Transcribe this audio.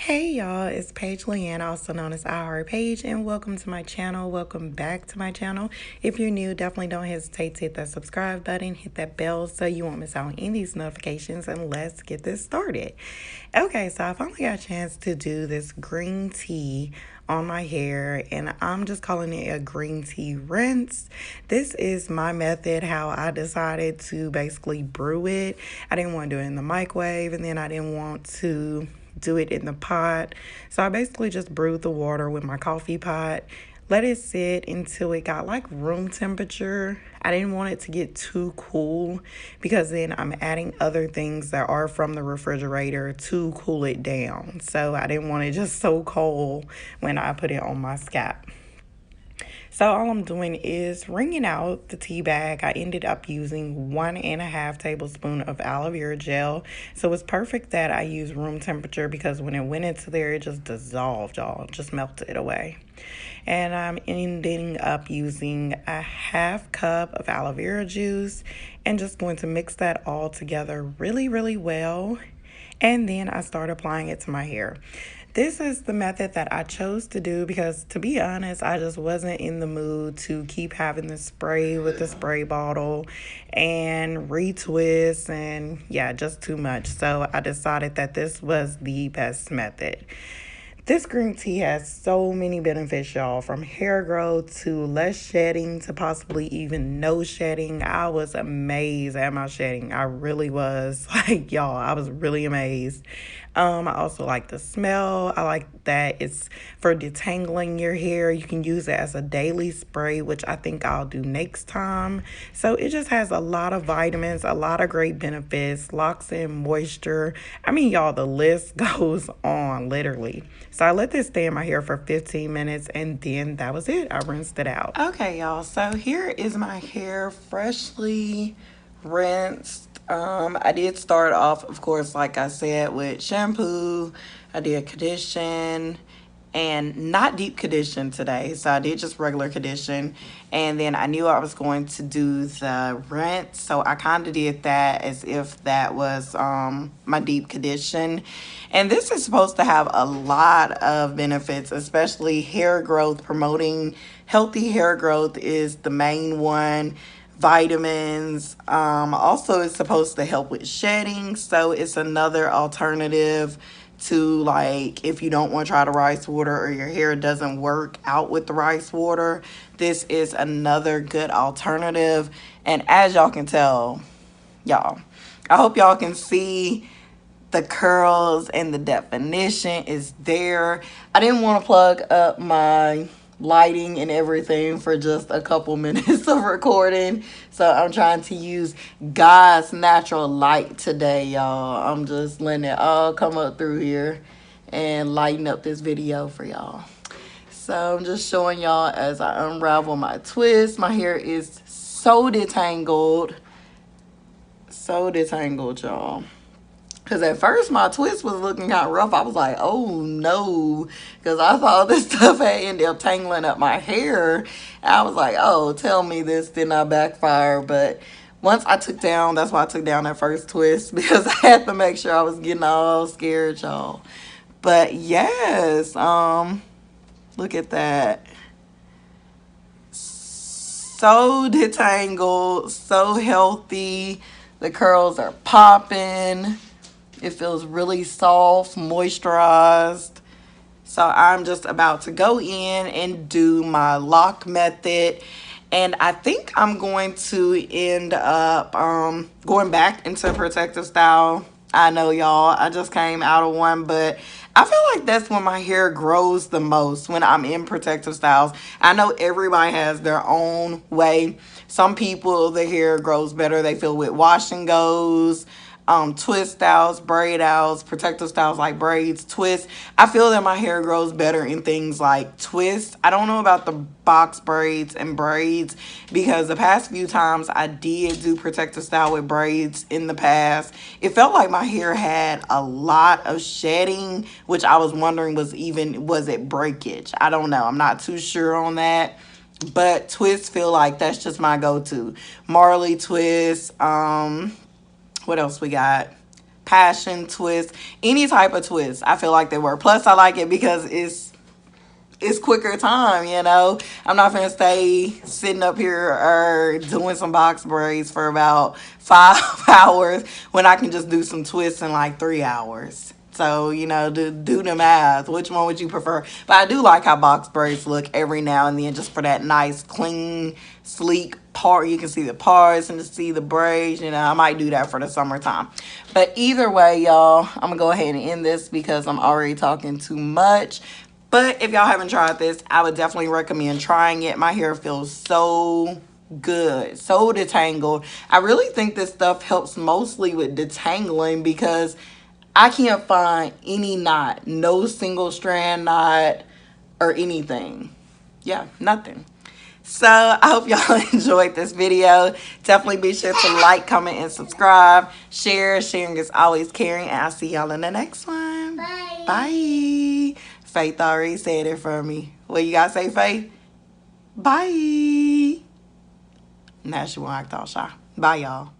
Hey y'all, it's Paige Leanne, also known as Paige, and welcome to my channel. Welcome back to my channel. If you're new, definitely don't hesitate to hit that subscribe button, hit that bell so you won't miss out on any of these notifications, and let's get this started. Okay, so I finally got a chance to do this green tea on my hair, and I'm just calling it a green tea rinse. This is my method, how I decided to basically brew it. I didn't want to do it in the microwave, and then I didn't want to do it in the pot. So I basically just brewed the water with my coffee pot, let it sit until it got like room temperature. I didn't want it to get too cool because then I'm adding other things that are from the refrigerator to cool it down. So I didn't want it just so cold when I put it on my scalp. So all I'm doing is wringing out the tea bag. I ended up using 1.5 tablespoons of aloe vera gel. So it's perfect that I use room temperature because when it went into there, it just dissolved, y'all. Just melted away. And I'm ending up using a half cup of aloe vera juice and just going to mix that all together really, really well. And then I start applying it to my hair. This is the method that I chose to do because, to be honest, I just wasn't in the mood to keep having the spray with the spray bottle and retwist and yeah, just too much. So I decided that this was the best method. This green tea has so many benefits, y'all, from hair growth to less shedding to possibly even no shedding. I was amazed at my shedding. I really was. Like, y'all, I was really amazed. I also like the smell. I like that it's for detangling your hair. You can use it as a daily spray, which I think I'll do next time. So it just has a lot of vitamins, a lot of great benefits, locks in moisture. I mean, y'all, the list goes on, literally. So I let this stay in my hair for 15 minutes and then that was it. I rinsed it out. Okay, y'all. So here is my hair freshly rinsed. I did start off, of course, like I said, with shampoo. I did condition and not deep condition today. So I did just regular condition. And then I knew I was going to do the rinse. So I kind of did that as if that was my deep condition. And this is supposed to have a lot of benefits, especially hair growth. Promoting healthy hair growth is the main one. Vitamins. Also, it's supposed to help with shedding. So it's another alternative to, like, if you don't want to try the rice water or your hair doesn't work out with the rice water, this is another good alternative. And as y'all can tell, y'all, I hope y'all can see the curls and the definition is there. I didn't want to plug up my lighting and everything for just a couple minutes of recording, so I'm trying to use God's natural light today, y'all. I'm just letting it all come up through here and lighten up this video for y'all. So I'm just showing y'all as I unravel my twist. My hair is so detangled, y'all. Because at first my twist was looking kind of rough. I was like, oh no. Because I thought this stuff had ended up tangling up my hair. And I was like, oh, tell me this did not backfire. But once I took down, that's why I took down that first twist. Because I had to make sure I was getting all scared, y'all. But yes, look at that. So detangled, so healthy. The curls are popping. It feels really soft, moisturized. So I'm just about to go in and do my lock method. And I think I'm going to end up going back into protective style. I know, y'all, I just came out of one, but I feel like that's when my hair grows the most, when I'm in protective styles. I know everybody has their own way. Some people, the hair grows better. They feel with wash and goes, twist styles, braid outs, protective styles like braids, twists. I feel that my hair grows better in things like twists. I don't know about the box braids and braids because the past few times I did do protective style with braids in the past, it felt like my hair had a lot of shedding, which I was wondering was it breakage? I don't know. I'm not too sure on that. But twists feel like that's just my go-to. Marley twist, what else we got? passion twist, any type of twist. I feel like they work. Plus, I like it because it's quicker time, you know. I'm not gonna stay sitting up here or doing some box braids for about 5 hours when I can just do some twists in like 3 hours. So, you know, do the math. Which one would you prefer? But I do like how box braids look every now and then, just for that nice, clean, sleek part. You can see the parts and see the braids. You know, I might do that for the summertime. But either way, y'all, I'm going to go ahead and end this because I'm already talking too much. But if y'all haven't tried this, I would definitely recommend trying it. My hair feels so good, so detangled. I really think this stuff helps mostly with detangling because I can't find any knot, no single strand knot or anything. Yeah, nothing. So I hope y'all enjoyed this video. Definitely be sure to like, comment, and subscribe. Share. Sharing is always caring. And I'll see y'all in the next one. Bye. Bye. Faith already said it for me. What you gotta say, Faith? Bye. Now she won't act all shy. Bye, y'all.